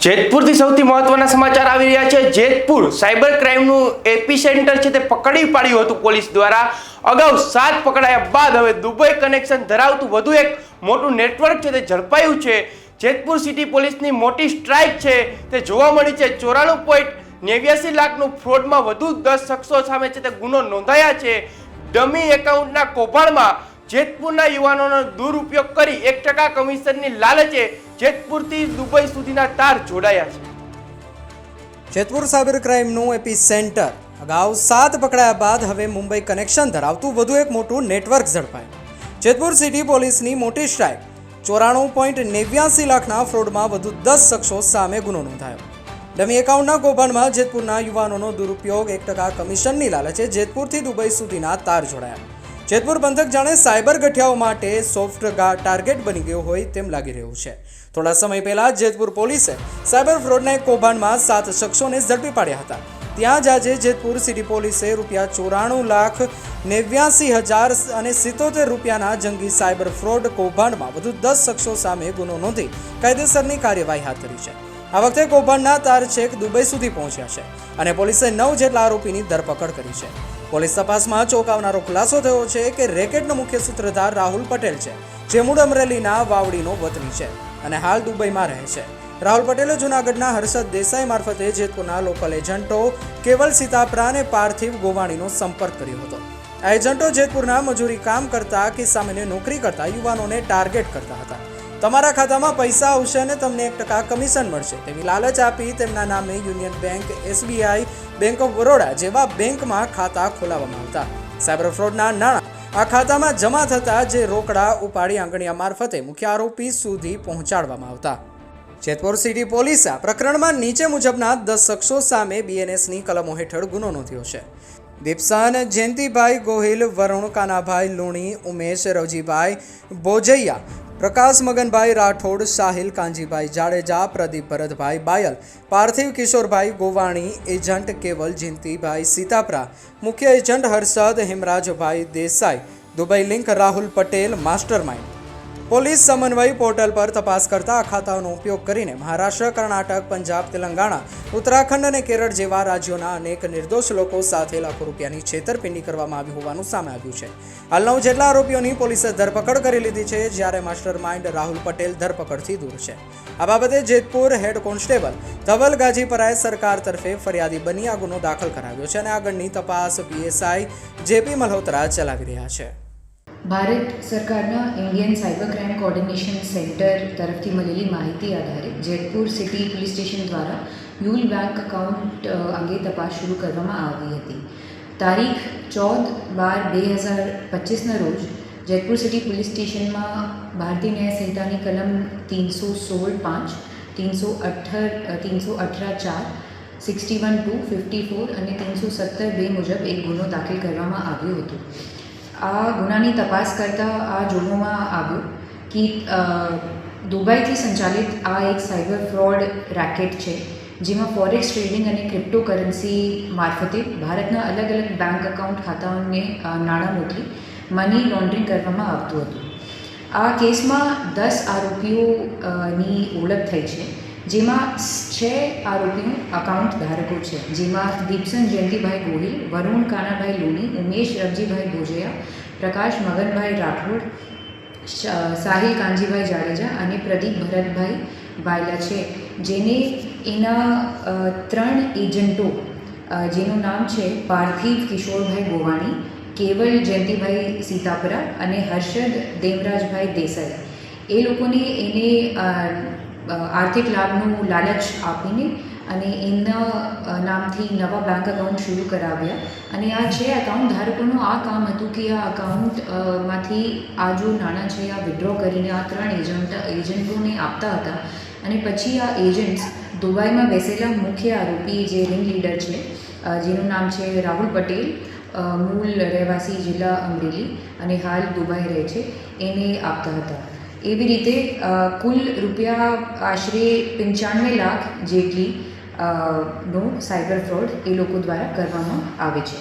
જેતપુરથી સૌથી મહત્વના સમાચાર આવી રહ્યા છે। જેતપુર સાયબર ક્રાઇમનું એપિસેન્ટર છે તે પકડી પાડ્યું હતું પોલીસ દ્વારા। અગાઉ 7 પકડાયા બાદ હવે દુબઈ કનેક્શન ધરાવતું વધુ એક મોટું નેટવર્ક છે તે ઝડપાયું છે। જેતપુર સિટી પોલીસની મોટી સ્ટ્રાઇક છે તે જોવા મળી છે। 94.89 લાખનું ફ્રોડમાં વધુ 10 શખ્સો સામે છે તે ગુનો નોંધાયા છે। ડમી એકાઉન્ટના કૌભાંડમાં જેતપુરના યુવાનોનો દુરુપયોગ કરી 1% કમિશનની લાલચે જેતપુરથી દુબઈ સુધીના તાર જોડાયા છે। જેતપુર સાયબર ક્રાઇમનું એપિસેન્ટર અગાઉ 7 પકડાયા બાદ હવે મુંબઈ કનેક્શન ધરાવતું વધુ એક મોટું નેટવર્ક ઝડપાયું। જેતપુર સિટી પોલીસની મોટી સ્ટ્રાઇક 94.89 લાખના ફ્રોડમાં વધુ 10 શખ્સો સામે ગુનો નોંધાયો। ડમી એકાઉન્ટના કૌભાંડમાં જેતપુરના યુવાનોનો દુરુપયોગ 1% કમિશનની લાલચે જેતપુરથી દુબઈ સુધીના તાર જોડાયા। જેતપુર પંથક જાણે સાયબર ગઠિયાઓ માટે સોફ્ટ ટાર્ગેટ બની ગયો હોય તેમ લાગી રહ્યું છે। થોડા સમય પહેલા જેતપુર પોલીસે સાયબર ફ્રોડના એક કૌભાંડમાં 7 શખ્સોને ઝડપી પાડ્યા હતા। ત્યાં જ આજે જેતપુર સિટી પોલીસે ₹94,89,077 જંગી સાયબર ફ્રોડ કૌભાંડમાં વધુ 10 શખ્સો સામે ગુનો નોંધી કાયદેસરની કાર્યવાહી હાથ ધરી છે। આ વખતે કૌભાંડના તાર છેક દુબઈ સુધી પહોંચ્યા છે અને પોલીસે 9 જેટલા આરોપીની ધરપકડ કરી છે। પોલીસ તપાસમાં ચોંકાવનારો ખુલાસો થયો છે કે રેકેટનો મુખ્ય સૂત્રધાર રાહુલ પટેલ છે, જે મૂળ અમરેલીના વાવડીનો વતની છે અને હાલ દુબઈમાં રહે છે। રાહુલ પટેલે જૂનાગઢના હર્ષદ દેસાઈ મારફતે જેતપુરના લોકલ એજન્ટો કેવલ સીતાપરા અને પાર્થિવ ગોવાણીનો સંપર્ક કર્યો હતો। આ એજન્ટો જેતપુરના મજૂરી કામ કરતા કે સામાન્ય નોકરી કરતા યુવાનોને ટાર્ગેટ કરતા હતા। તમારા ખાતામાં પૈસા આવશે અને તમને 1% કમિશન મળશે તેવી લાલચ આપી તેમના નામે union bank, SBI, bank of Baroda જેવા બેંકમાં ખાતા ખોલાવવામાં આવતા। સાયબર ફ્રોડના નાણાં આ ખાતામાં જમા થતા જે રોકડા ઉપાડી આંગણિયા મારફતે મુખ્ય આરોપી સુધી પહોંચાડવામાં આવતા। જેતપુર સિટી પોલીસે આ પ્રકરણમાં નીચે મુજબના 10 શખ્સો સામે BNSની કલમો હેઠળ ગુનો નોંધ્યો છે। દીપસાન જયંતિભાઈ ગોહિલ, વરુણ કાનાભાઈ લુણી, ઉમેશ રવજીભાઈ બોજૈયા, પ્રકાશ મગનભાઈ રાઠોડ, સાહિલ કાંજીભાઈ જાડેજા, પ્રદીપ ભરતભાઈ બાયલ, પાર્થિવ કિશોરભાઈ ગોવાણી, એજન્ટ કેવલ જયંતિભાઈ સીતાપરા, મુખ્ય agent Harshad Hemrajbhai Desai, Dubai link Rahul Patel, master mind. Police સમન્વય પોર્ટલ પર તપાસ કરતા આ ખાતાઓનો ઉપયોગ કરીને મહારાષ્ટ્ર, કર્ણાટક, પંજાબ, તેલંગાણા, ઉત્તરાખંડ અને કેરળ જેવા રાજ્યોના અનેક નિર્દોષ લોકો સાથે લાખો રૂપિયાની છેતરપિંડી કરવામાં આવી હોવાનું સામે આવ્યું છે। હાલ 9 જેટલા આરોપીઓની પોલીસે ધરપકડ કરી લીધી છે, જ્યારે માસ્ટર માઇન્ડ રાહુલ પટેલ ધરપકડથી દૂર છે। આ બાબતે જેતપુર હેડ કોન્સ્ટેબલ ધવલ ગાજીપરાએ સરકાર તરફે ફરિયાદી બની આ ગુનો દાખલ કરાવ્યો છે અને આગળની તપાસ PSI JP મલ્હોત્રા ચલાવી રહ્યા છે। ભારત સરકારના Indian cyber crime coordination centre તરફથી મળેલી માહિતી આધારે જેતપુર સિટી પોલીસ સ્ટેશન દ્વારા યુલ બેંક એકાઉન્ટ અંગે તપાસ શરૂ કરવામાં આવી હતી। તારીખ 14/12/2025ના રોજ જેતપુર સિટી પોલીસ સ્ટેશનમાં ભારતીય ન્યાય સંહિતાની કલમ 316(5), 318(4), 61(2), 54 અને 317(2) મુજબ એક ગુનો દાખલ કરવામાં આવ્યો હતો। આ ગુનાની તપાસ કરતાં આ જોવામાં આવ્યું કે દુબઈથી સંચાલિત આ એક સાયબર ફ્રોડ રેકેટ છે, જેમાં ફોરેક્સ ટ્રેડિંગ અને ક્રિપ્ટોકરન્સી મારફતે ભારતના અલગ અલગ બેંક એકાઉન્ટ ખાતાઓને નાણાં મોકલી મની લોન્ડરિંગ કરવામાં આવતું હતું। આ કેસમાં 10 આરોપીઓની ઓળખ થઈ છે, જેમાં 6 આરોપીઓ એકાઉન્ટ ધારકો છે, જેમાં દીપસન જયંતિભાઈ ગોહિલ, વરુણ કાનાભાઈ લુણી, ઉમેશ રવજીભાઈ બોજૈયા, પ્રકાશ મગનભાઈ રાઠોડ, સાહિલ કાંજીભાઈ જાડેજા અને પ્રદીપ ભરતભાઈ બાયલા છે, જેને એના 3 એજન્ટો જેનું નામ છે પાર્થિવ કિશોરભાઈ ગોવાણી, કેવલ જયંતિભાઈ સીતાપરા અને હર્ષદ દેવરાજભાઈ દેસાઈ, એ લોકોને એને આર્થિક લાભનું લાલચ આપીને અને એમના નામથી નવા બેંક એકાઉન્ટ શરૂ કરાવ્યા। અને આ 6 એકાઉન્ટ ધારકોનું આ કામ હતું કે આ એકાઉન્ટમાંથી આ જો નાણાં છે આ વિડ્રો કરીને આ 3 એજન્ટોને આપતા હતા અને પછી આ એજન્ટ્સ દુબઈમાં બેસેલા મુખ્ય આરોપી જે રિંગ લીડર છે, જેનું નામ છે રાહુલ પટેલ, મૂળ રહેવાસી જિલ્લા અમરેલી અને હાલ દુબઈ રહે છે, એને આપતા હતા। એવી રીતે કુલ રૂપિયા આશરે 95 લાખ જેટલી નો સાયબર ફ્રોડ એ લોકો દ્વારા કરવામાં આવે છે।